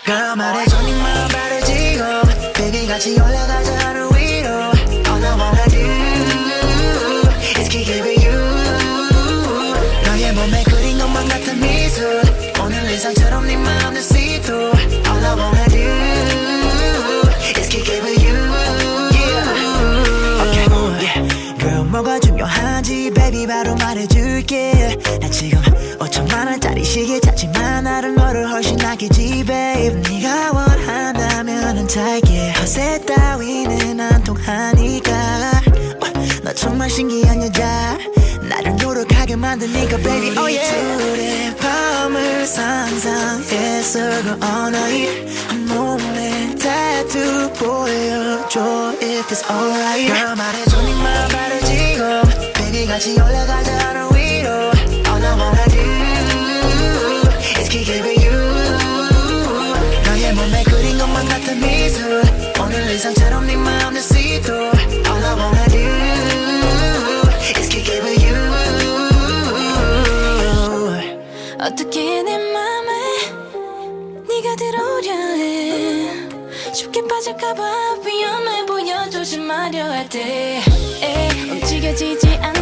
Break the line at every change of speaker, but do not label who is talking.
Girl 말해줘 네 마음 바르지고 Baby 같이 올라가자 하늘 위로 All I wanna do is kick it with you 너의 몸에 그린 것만 같은 미술 오늘 일상처럼 네 마음을 see through All I wanna do is kick it with you Okay, yeah. Girl 뭐가 중요한지 baby 바로 말해줄게 나 지금 5천만 원짜리 시계 찾지만 나를 너를 훨씬 낫겠지 babe 네가 원한다면은 잘게 허세 따위는 안 통하니까 너 정말 신기한 여자 나를 노력하게 만드니까 baby oh yeah 둘의 밤을 상상했어 그 언어이 몸에 tattoo 보여줘 if it's alright Girl 말해줘 네 마음 바르지고 baby 같이 올라가자 하늘 위로 All I wanna do is kick it with you 너의 몸에 그린 것만 같은 미술 오늘 일상처럼 네 마음을 see through All I wanna do is kick it with you
어떻게 내 맘에 네가 들어오려 해 쉽게 빠질까봐 위험해 보여 조심하려 할 때 움직여지지 않아